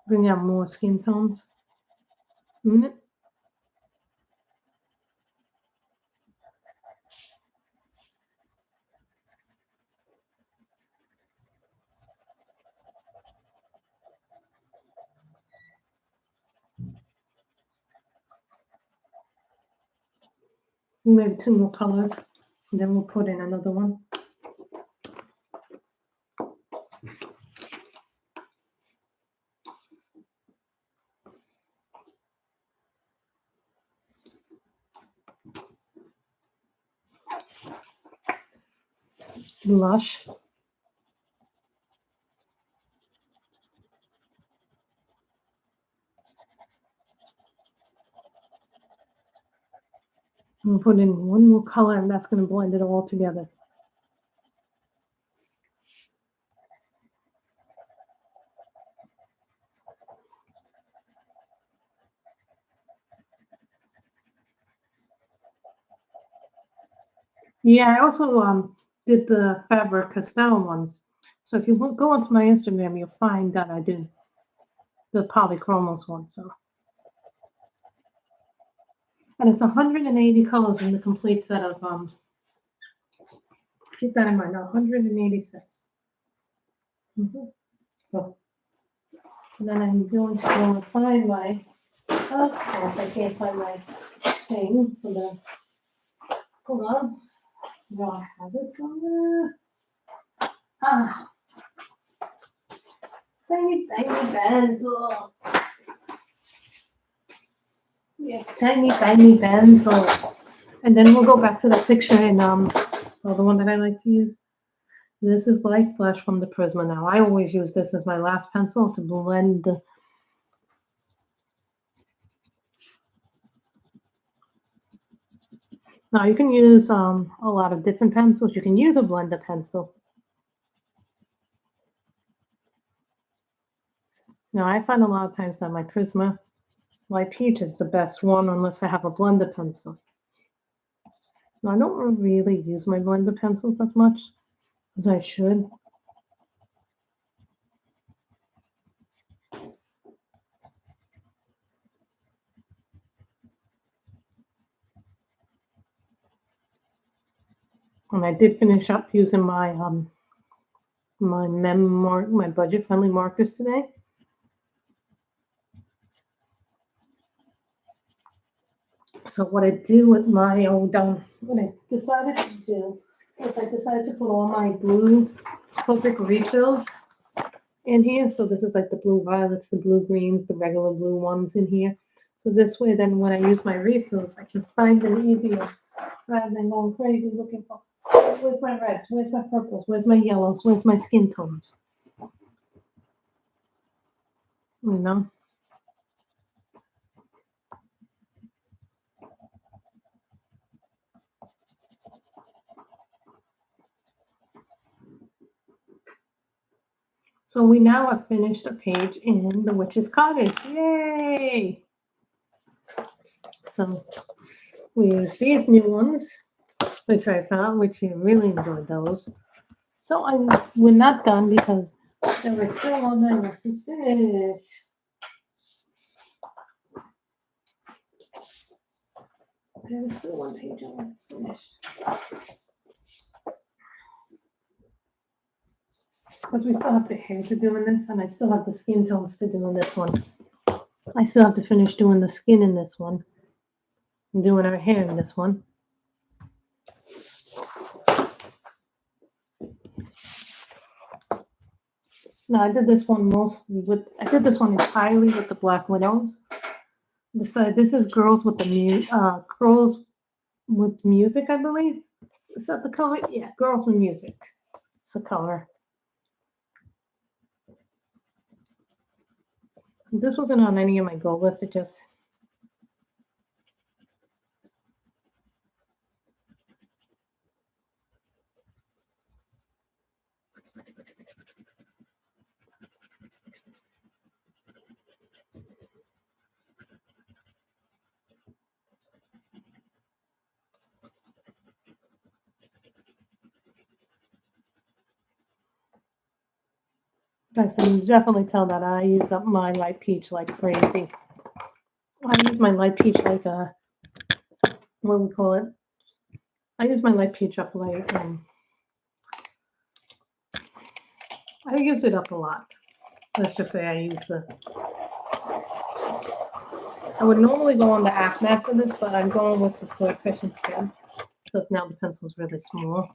bring out more skin tones. Mm-hmm. Maybe 2 more colors, and then we'll put in another one. Blush. We'll put in one more color, and that's going to blend it all together. Yeah, I also did the Faber-Castell ones. So if you go onto my Instagram, you'll find that I did the polychromos one. So, and it's 180 colors in the complete set of keep that in mind. 186. Mm-hmm. So, and then I'm going to go and find my. Of course, I can't find my thing for the. Hold on. Do I have it somewhere? Ah, tiny pencil. Yes, tiny pencil. And then we'll go back to the picture and well, the one that I like to use. This is Light Flash from the Prisma now. I always use this as my last pencil to blend the. Now you can use a lot of different pencils. You can use a blender pencil. Now I find a lot of times that my Prisma Light Peach is the best one unless I have a blender pencil. Now I don't really use my blender pencils as much as I should. And I did finish up using my my budget friendly markers today. So what I did with my what I decided to do is I decided to put all my blue perfect refills in here. So this is like the blue violets, the blue greens, the regular blue ones in here. So this way, then when I use my refills, I can find them easier rather than going crazy looking for where's my reds, where's my purples, where's my yellows, where's my skin tones. You know. So we now have finished a page in the Witch's Cottage. Yay! So we use these new ones, which I found, which you really enjoyed those. So we're not done because there was still one I left to finish. There's still one page I want to finish. Because we still have the hair to do in this, and I still have the skin tones to do in this one. I still have to finish doing the skin in this one. And doing our hair in this one. No, I did this one entirely with the Black Widows. This is Girls with Girls with Music, I believe. Is that the color? Yeah, Girls with Music. It's the color. This wasn't on any of my goal list. It just I can definitely tell that I use up my light peach like crazy. I use my light peach like a, what do we call it? I use my light peach up like, I use it up a lot. Let's just say I would normally go on the Acme for this, but I'm going with the Swordfish instead because now the pencil's really small.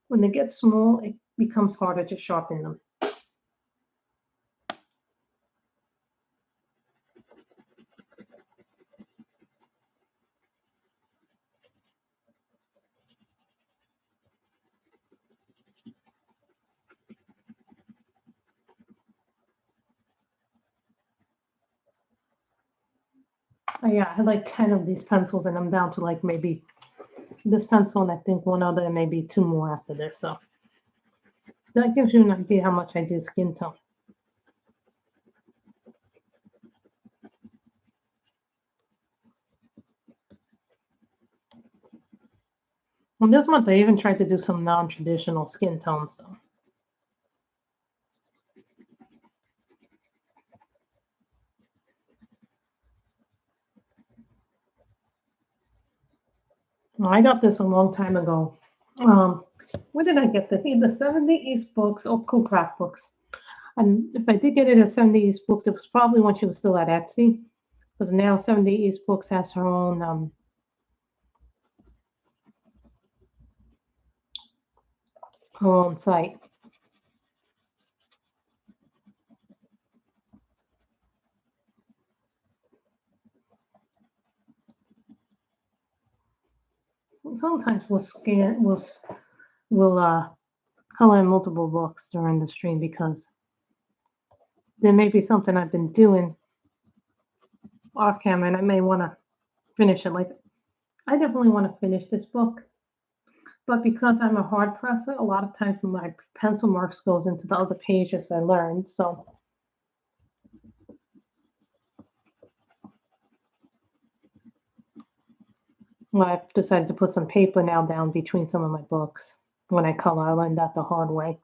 When they get small, it becomes harder to sharpen them. Yeah, I had like 10 of these pencils and I'm down to like maybe this pencil and I think one other and maybe 2 more after this. So that gives you an idea how much I do skin tone. And this month I even tried to do some non-traditional skin tones. So. Well, I got this a long time ago. Where did I get this? Either 70 East Books or Cool Craft Books. And if I did get it at 70 East Books, it was probably when she was still at Etsy. Because now 70 East Books has her own site. Sometimes we'll color in multiple books during the stream because there may be something I've been doing off camera and I may want to finish it. Like I definitely want to finish this book, but because I'm a hard presser, a lot of times my pencil marks goes into the other pages I learned. So I've decided to put some paper now down between some of my books. When I color, I learned that the hard way.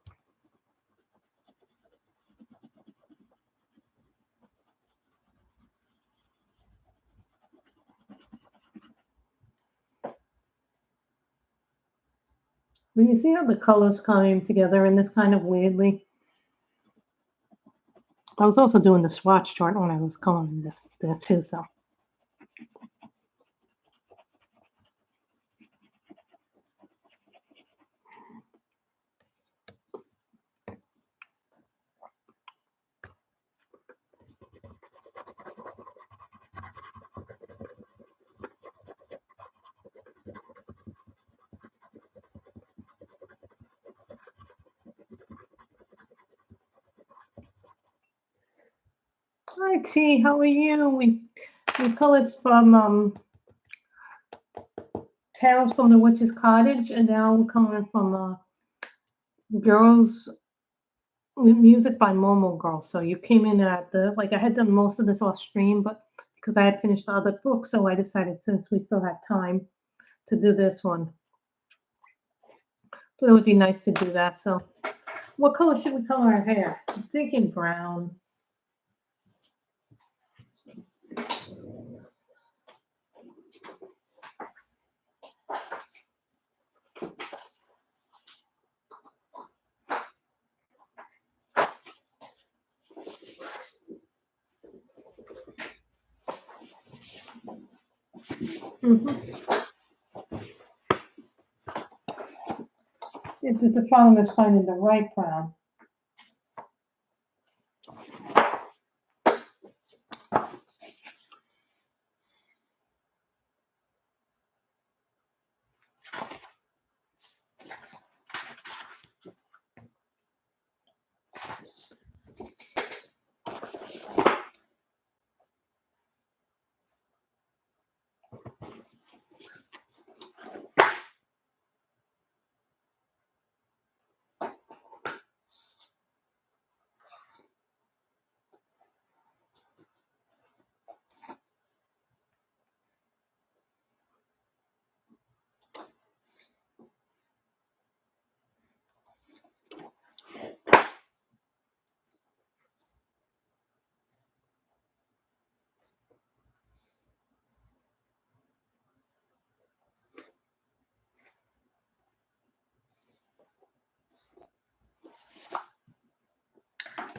But you see how the colors coming together in this kind of weirdly? I was also doing the swatch chart when I was coloring this there too, so. Hi T, how are you? We colored from Tales from the Witch's Cottage, and now we're coloring from Girls music by Momo Girl. So you came in at the, like I had done most of this off stream, but because I had finished the other book, so I decided since we still had time to do this one. So it would be nice to do that. So what color should we color our hair? I'm thinking brown. The problem is finding the right brown.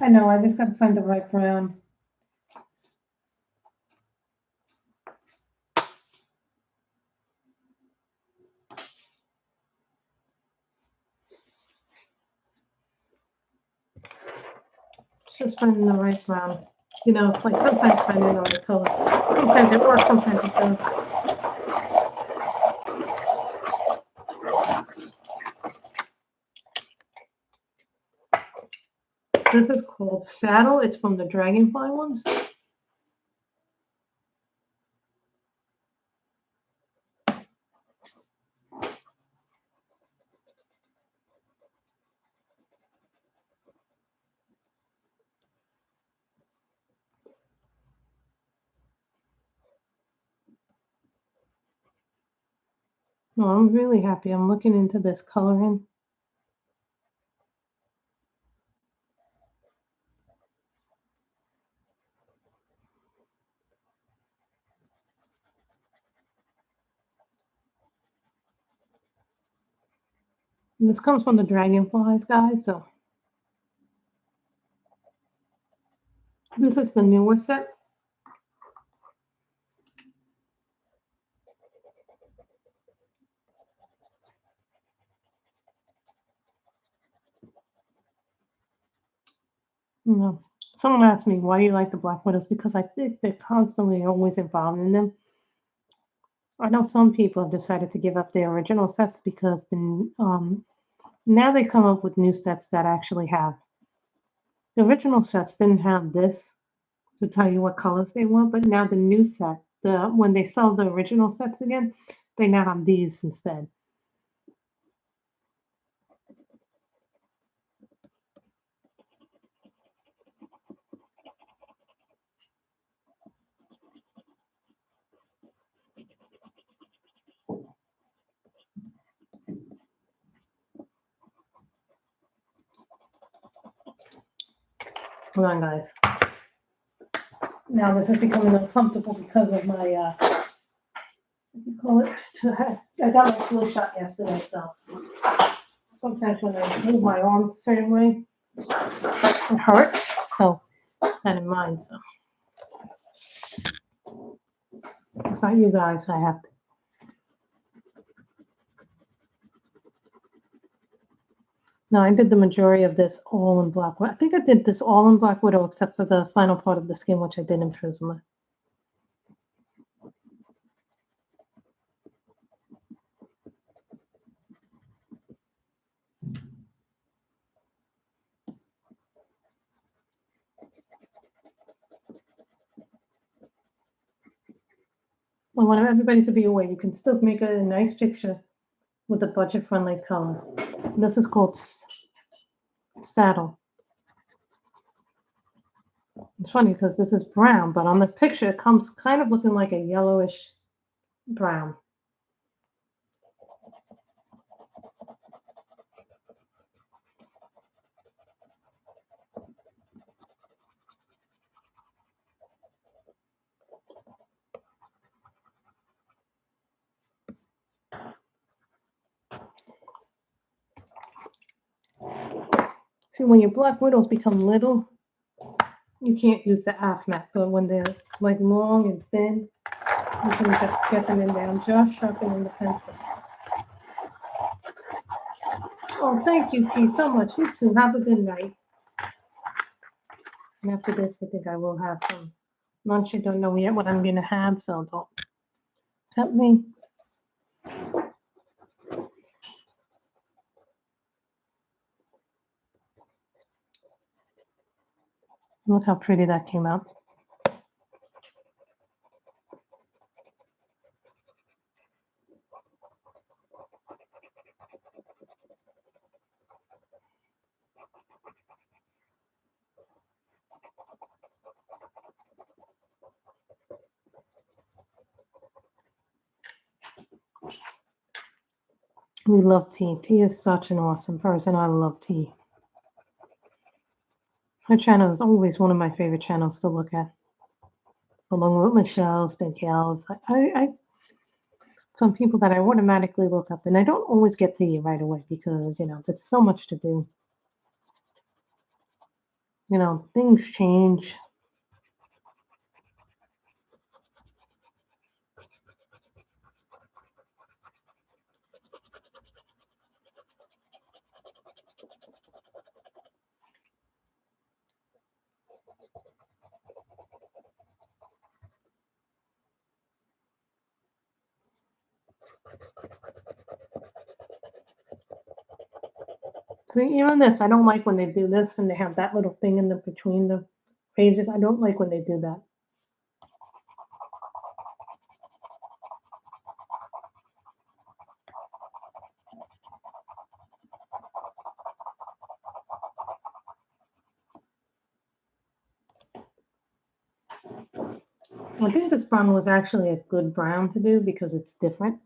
I know, I just got to find the right brown. Just finding the right brown. You know, it's like sometimes finding the right color. Sometimes it works, sometimes it doesn't. This is called Saddle. It's from the Dragonfly ones. No, I'm really happy. I'm looking into this coloring. And this comes from the Dragonflies, guys. So this is the newer set. You know, someone asked me why you like the Black Widows because I think they're constantly always involved in them. I know some people have decided to give up their original sets because now they come up with new sets that actually have. The original sets didn't have this to tell you what colors they want, but now the new set, when they sell the original sets again, they now have these instead. Hold on, guys. Now this is becoming uncomfortable because of my, what do you call it? I got my flu shot yesterday, so sometimes when I move my arms a certain way, it hurts. So that in mind, so it's not you guys. I have to. No, I did the majority of this all in Black Widow. I think I did this all in Black Widow except for the final part of the skin, which I did in Prisma. I want everybody to be aware. You can still make a nice picture with a budget-friendly color. This is called Saddle. It's funny because this is brown, but on the picture it comes kind of looking like a yellowish brown. See, when your black widows become little, you can't use the afmat, but when they're like long and thin, you can just get them in there. I'm just sharpening the pencil. Oh, thank you, T, so much. You too. Have a good night. And after this, I think I will have some lunch. I don't know yet what I'm going to have, so don't tempt me. Look how pretty that came out. We love T. T is such an awesome person. I love T. Her channel is always one of my favorite channels to look at, along with Michelle's, Danielle's. Some people that I automatically look up, and I don't always get to you right away because, you know, there's so much to do. You know, things change. See, even this, I don't like when they do this and they have that little thing in the between the pages. I don't like when they do that. I think this brown was actually a good brown to do because it's different.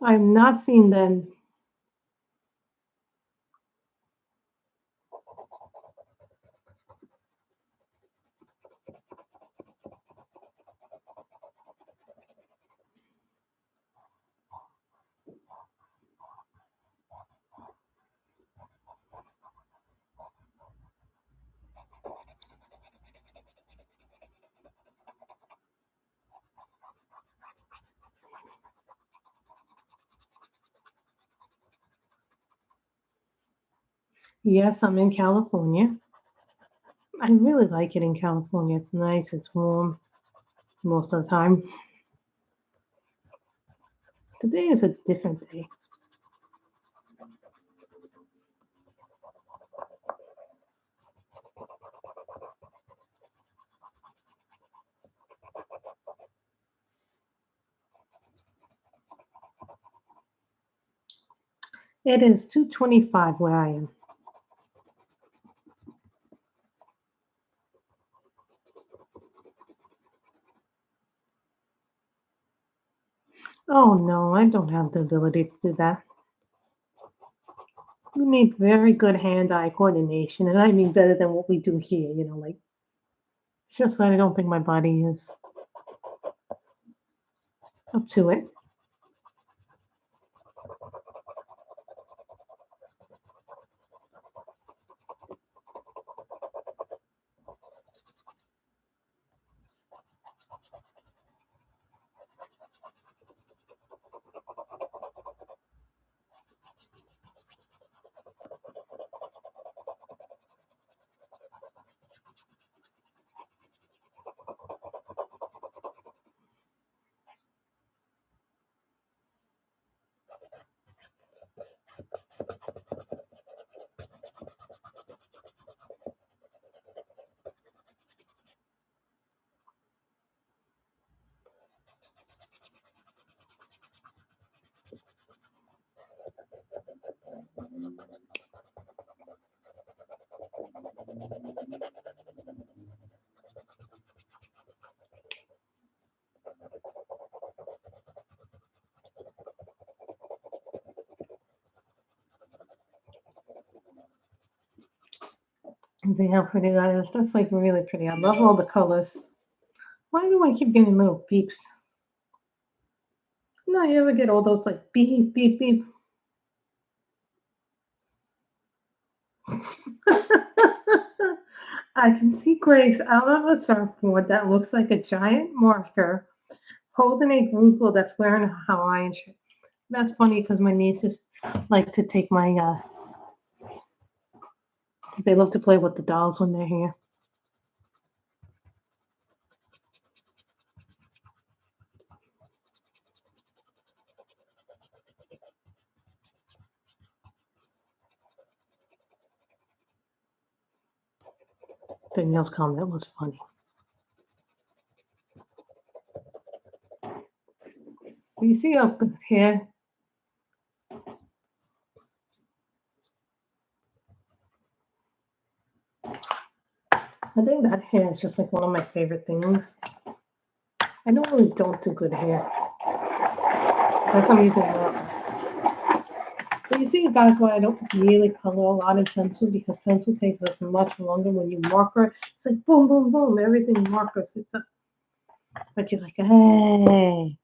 I've not seen them. Yes, I'm in California. I really like it in California. It's nice, it's warm most of the time. Today is a different day. It is 2:25 where I am. Oh no, I don't have the ability to do that. We need very good hand-eye coordination, and I mean better than what we do here, you know, like, it's just that I don't think my body is up to it. See how pretty that is? That's like really pretty. I love all the colors. Why do I keep getting little beeps? No, you ever get all those like beep, beep, beep? I can see Grace out of a surfboard that looks like a giant marker holding a Google that's wearing a Hawaiian shirt. That's funny because my nieces like to take my, they love to play with the dolls when they're here. Danielle's comment was funny. You see up here? I think that hair is just like one of my favorite things. I normally don't do good hair. That's why I'm using that. But you see, guys, why I don't really color a lot in pencil, because pencil takes us much longer when you marker. It's like boom, boom, boom, everything markers. It's a, but you're like, hey.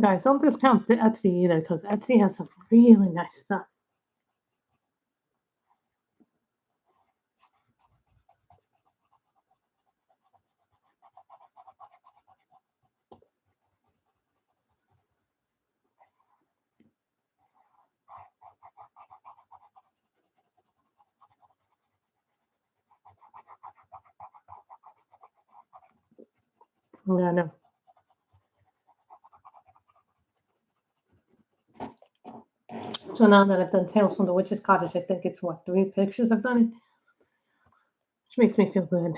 Guys, don't discount the Etsy either, because Etsy has some really nice stuff. Yeah, I know. So now that I've done Tales from the Witch's Cottage, I think it's what, 3 pictures I've done it? Which makes me feel good.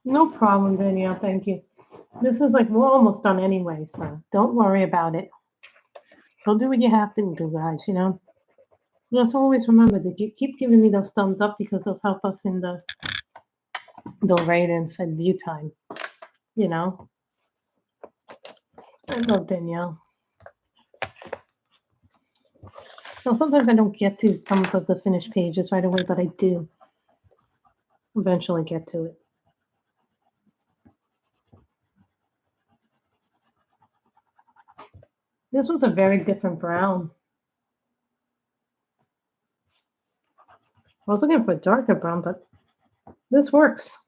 No problem, Danielle. Thank you. This is like we're almost done anyway, so don't worry about it. Go do what you have to do, guys. You know. Just always remember that you keep giving me those thumbs up, because those help us in the ratings and view time. You know. I love Danielle. So sometimes I don't get to some of the finished pages right away, but I do eventually get to it. This was a very different brown. I was looking for a darker brown, but this works.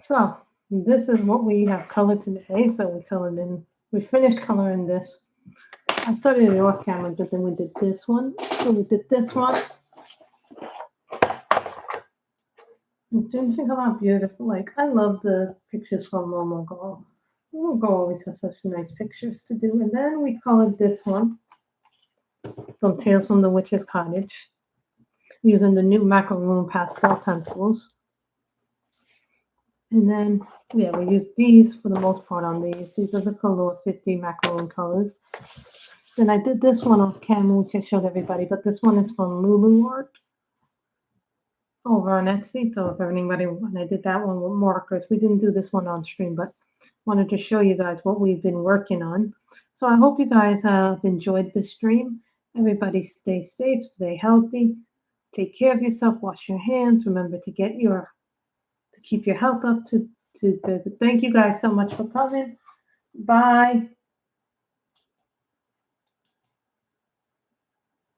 So this is what we have colored today. So we finished coloring this. I started it off camera, but then we did this one. So we did this one. Didn't you come out beautiful? Like, I love the pictures from Momo Girl. Momo Girl always has such nice pictures to do. And then we colored this one from Tales from the Witch's Cottage using the new Macroom pastel pencils. And then, yeah, we used these for the most part on these. These are the Kalour 50 Macroom colors. Then I did this one off camera, which I showed everybody, but this one is from Lulu Art over on Etsy. So if anybody, and I did that one with markers. We didn't do this one on stream, but wanted to show you guys what we've been working on. So I hope you guys have enjoyed the stream. Everybody stay safe, stay healthy, take care of yourself, wash your hands. Remember to keep your health up to thank you guys so much for coming. Bye.